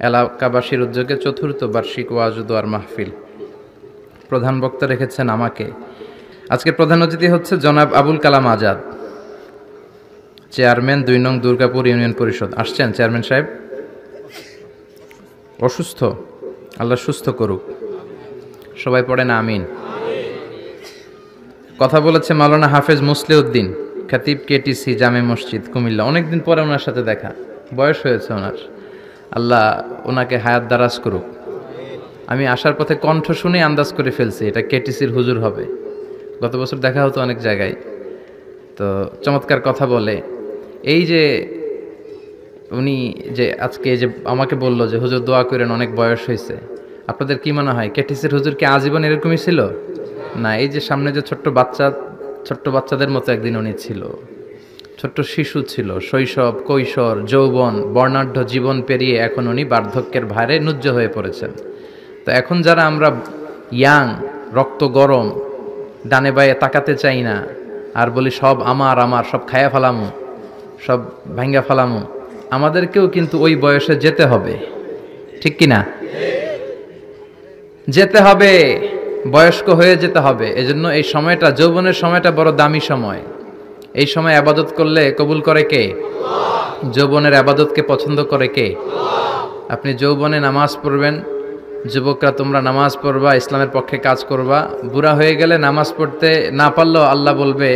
এলাকাবাসীর উদ্যোগে চতুর্থ বার্ষিক ওয়াজ ও দোয়ার মাহফিল। প্রধান বক্তা রেখেছেন আমাকে। আজকে প্রধান অতিথি হচ্ছে জনাব আবুল কালাম আজাদ, চেয়ারম্যান ২ নং দুর্গাপুর ইউনিয়ন পরিষদ। আসছেন চেয়ারম্যান সাহেব? অসুস্থ, আল্লাহ সুস্থ করুক। সবাই পড়েন আমিন। কথা বলেছে মাওলানা হাফেজ মুসলিউদ্দিন, খতিব কেটিসি জামে মসজিদ কুমিল্লা। অনেকদিন পরে ওনার সাথে দেখা, বয়স হয়েছে ওনার, আল্লাহ ওনাকে হায়াত দারাজ করুক। আমি আসার পথে কণ্ঠ শুনে আন্দাজ করে ফেলছি এটা কেটিসির হুজুর হবে। গত বছর দেখা হতো অনেক জায়গায়, তো চমৎকার কথা বলে। এই যে উনি যে আজকে যে আমাকে বলল যে হুজুর দোয়া করেন, অনেক বয়স হয়েছে, আপনাদের কি মনে হয় কেটিসির হুজুর কি আজীবন এরকমই ছিল? না, এই যে সামনে যে ছোট্ট বাচ্চাদের মতো একদিন উনি ছিল, ছোট্ট শিশু ছিল, শৈশব কৈশোর যৌবন বর্ণাঢ্য জীবন পেরিয়ে এখন উনি বার্ধক্যের ভারে নুজ্জ হয়ে পড়েছেন। তো এখন যারা আমরা ইয়াং, রক্ত গরম, ডানে বায়ে তাকাতে চাই না, আর বলি সব আমার সব খায়া ফালামু, সব ভাঙ্গা ফালামু, আমাদেরকেও কিন্তু ওই বয়সে যেতে হবে, ঠিক কিনা? যেতে হবে, বয়স্ক হয়ে যেতে হবে। এজন্য এই সময়টা, যৌবনের সময়টা বড় দামি সময়। এই সময় আবাদত করলে কবুল করে কে? যৌবনের আবাদতকে পছন্দ করে কে? আপনি যৌবনে নামাজ পড়বেন, যুবকরা তোমরা নামাজ পড়বা, ইসলামের পক্ষে কাজ করবা। বুড়া হয়ে গেলে নামাজ পড়তে না পারলেও আল্লাহ বলবে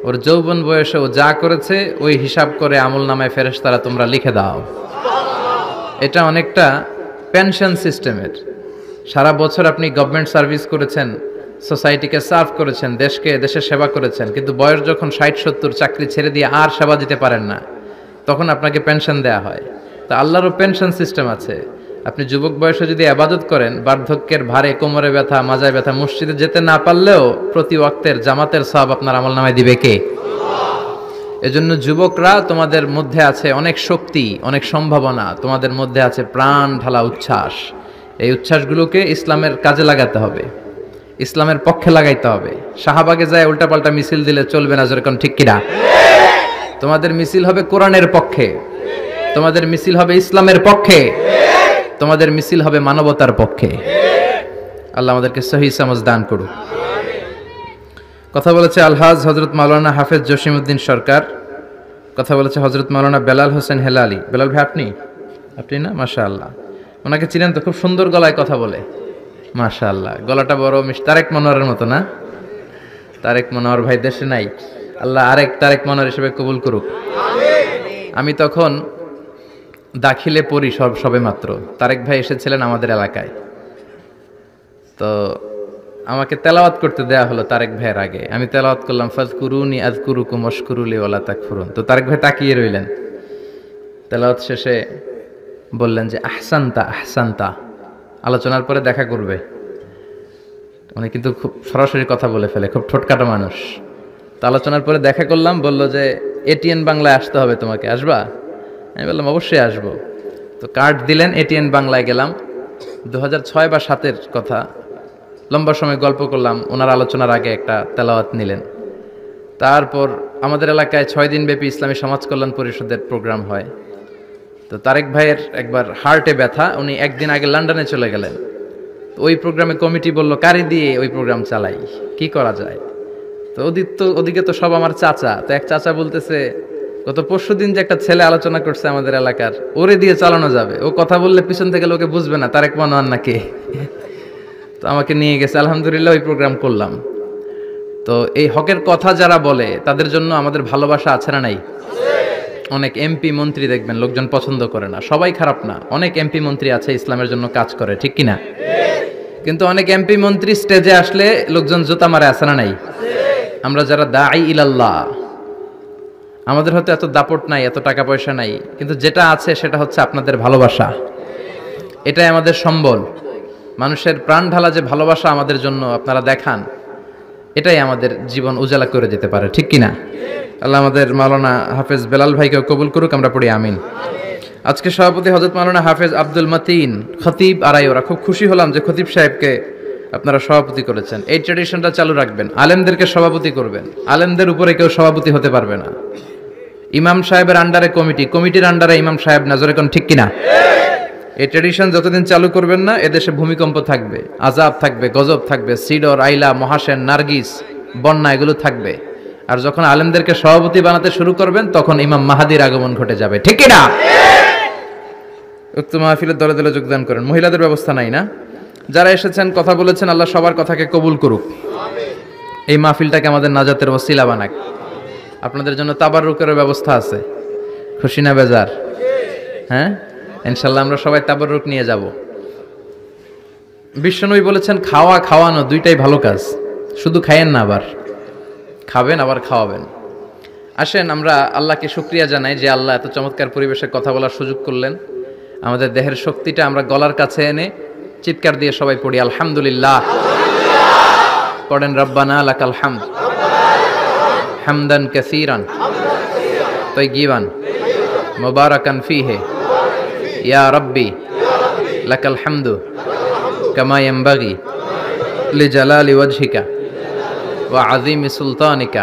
ওর যৌবন বয়সে ও যা করেছে ওই হিসাব করে আমল নামায় ফেরেশতারা তোমরা লিখে দাও। এটা অনেকটা পেনশন সিস্টেমের। সারা বছর আপনি গভর্নমেন্ট সার্ভিস করেছেন, সোসাইটিকে সার্ভ করেছেন, দেশের সেবা করেছেন, কিন্তু বয়স যখন ৬০-৭০, চাকরি ছেড়ে দিয়ে আর সেবা দিতে পারেন না, তখন আপনাকে পেনশন দেয়া হয়। তো আল্লাহরও পেনশন সিস্টেম আছে। আপনি যুবক বয়সে যদি আবাদত করেন, বার্ধক্যের ভারে কোমরে ব্যথা, মাজায় ব্যথা, মসজিদে যেতে না পারলেও প্রতি ওয়াক্তের জামাতের সওয়াব আপনার আমল নামায় দিবে কে? এজন্য যুবকরা, তোমাদের মধ্যে আছে অনেক শক্তি, অনেক সম্ভাবনা, তোমাদের মধ্যে আছে প্রাণ ঢালা উচ্ছ্বাস। এই উচ্ছ্বাসগুলোকে ইসলামের কাজে লাগাতে হবে, ইসলামের পক্ষে লাগাইতে হবে। শাহবাগে যায় উল্টাপাল্টা মিছিল দিলে চলবে না, যেরকম ঠিক কিনা? তোমাদের মিছিল হবে কোরআনের পক্ষে, তোমাদের মিছিল হবে ইসলামের পক্ষে, তোমাদের মিছিল হবে মানবতার পক্ষে। আল্লাহ আমাদেরকে সহি সমঝ দান করুক। কথা বলেছে আলহাজ হযরত মাওলানা হাফেজ জসিমউদ্দিন সরকার। কথা বলেছে হযরত মাওলানা বেলাল হোসেন হেলালি। বেলাল ভাই আপনি না? মাশাআল্লাহ। ওনাকে চিনেন তো? খুব সুন্দর গলায় কথা বলে, মাশাআল্লাহ। গলাটা বড় তারেক মনোয়ারের মতো না? তারেক মনোয়ার ভাই দেশে নাই, আল্লাহ আরেক তারেক মনোয়ার হিসেবে কবুল করুক। আমি তখন দাখিলে পড়ি সবে মাত্র, তারেক ভাই এসেছিলেন আমাদের এলাকায়। তো আমাকে তেলাওয়াত করতে দেয়া হলো তারেক ভাইয়ের আগে। আমি তেলাওয়াত করলাম, ফাযকুরুনি আযকুরুকুম ওয়াশকুরুলি ওয়ালা তাকফুরুন। তো তারেক ভাই তাকিয়ে রইলেন। তেলাওয়াত শেষে বললেন যে আহসানতা আহসানতা। আলোচনার পরে দেখা করবে। উনি কিন্তু খুব সরাসরি কথা বলে ফেলে, খুব ঠোঁটকাটা মানুষ। তো আলোচনার পরে দেখা করলাম, বলল যে এটিএন বাংলায় আসতে হবে তোমাকে, আসবা? আমি বললাম অবশ্যই আসবো। তো কার্ড দিলেন, এটিএন বাংলায় গেলাম। 2006 বা 2007 কথা, লম্বা সময় গল্প করলাম। ওনার আলোচনার আগে একটা তেলাওয়াত নিলেন। তারপর আমাদের এলাকায় 6 দিন ব্যাপী ইসলামী সমাজ কল্যাণ পরিষদের প্রোগ্রাম হয়। তো তারেক ভাইয়ের একবার হার্টে ব্যথা, উনি একদিন আগে লন্ডনে চলে গেলেন। ওই প্রোগ্রামে কমিটি বলল কারি দিয়ে ওই প্রোগ্রাম চালাই, কি করা যায়? তো ওদিকে তো সব আমার চাচা। তো এক চাচা বলতেছে গত পরশুদিন যে একটা ছেলে আলোচনা করছে আমাদের এলাকার, ওরে দিয়ে চালানো যাবে, ও কথা বললে পিছন থেকে লোকে বুঝবে না তারেক মনোয়ার নাকি। তো আমাকে নিয়ে গেছে, আলহামদুলিল্লাহ ওই প্রোগ্রাম করলাম। তো এই হকের কথা যারা বলে তাদের জন্য আমাদের ভালোবাসা আছে না নাই? অনেক এমপি মন্ত্রী দেখবেন লোকজন পছন্দ করে না, সবাই খারাপ না। অনেক এমপি মন্ত্রী আছে ইসলামের জন্য কাজ করে, ঠিক কিনা? কিন্তু অনেক এমপি মন্ত্রী স্টেজে আসলে লোকজন জুতা মারে, আছে না নাই? আমরা যারা দাঈ ইলাল্লাহ, আমাদের হয়তো এত দাপট নাই, এত টাকা পয়সা নাই, কিন্তু যেটা আছে সেটা হচ্ছে আপনাদের ভালোবাসা। এটাই আমাদের সম্বল। মানুষের প্রাণ ঢালা যে ভালোবাসা আমাদের জন্য আপনারা দেখান, এটাই আমাদের জীবন উজালা করে দিতে পারে, ঠিক কিনা? আল্লাহ আমাদের মাওলানা হাফেজ বেলাল ভাইকেও কবুল করুক, আমরা পড়ি আমিন। আজকে সভাপতি হযরত মাওলানা হাফেজ আব্দুল মতিন, খতিব আড়াইওরা। খুব খুশি হলাম যে খতিব সাহেবকে আপনারা সভাপতি করেছেন। এই ট্র্যাডিশনটা চালু রাখবেন, আলেমদেরকে সভাপতি করবেন। আলেমদের উপরে কেউ সভাপতি হতে পারবে না। ইমাম সাহেবের আন্ডারে কমিটির আন্ডারে ইমাম সাহেব না, জোরে কোন ঠিক কিনা? এই ট্র্যাডিশন যতদিন চালু করবেন না, এদেশে ভূমিকম্প থাকবে, আযাব থাকবে, গজব থাকবে, সিডর, আইলা, মহাসেন, নার্গিস, বন্যা এগুলো থাকবে। আর যখন আলেমদেরকে সভাপতি বানাতে শুরু করবেন, তখন ইমাম মাহাদির আগমন ঘটে যাবে। ঠিক কি না? উক্ত মাহফিলের দলে দলে যোগদান করেন। মহিলাদের ব্যবস্থা নাই না? যারা এসেছেন, কথা বলেছেন, আল্লাহ সবার কথাকে কবুল করুক। এই মাহফিলটাকে আমাদের নাজাতের ওসিলা বানাক। আপনাদের জন্য তাবাররুকের ব্যবস্থা আছে, খুশি না বেজার? হ্যাঁ, ইনশাল্লাহ আমরা সবাই তাবাররুক নিয়ে যাব। বিশ্বনবী বলেছেন, খাওয়া খাওয়ানো দুইটাই ভালো কাজ। শুধু খায়েন না, আবার খাবেন, আবার খাওয়াবেন। আসেন আমরা আল্লাহকে শুকরিয়া জানাই যে আল্লাহ এত চমৎকার পরিবেশে কথা বলার সুযোগ করলেন। আমাদের দেহের শক্তিটা আমরা গলার কাছে এনে চিৎকার দিয়ে সবাই পড়ি আলহামদুলিল্লাহ। পড়েন রব্বানা লাকাল হামদ হামদান কাসীরান তাইয়িবান মুবারাকান ফীহি ইয়া রাব্বি লাকাল হামদু কামা ইয়ানবাগি লিজালালি ওয়াজহিকা ওয়া আযীমি সুলতানিকা।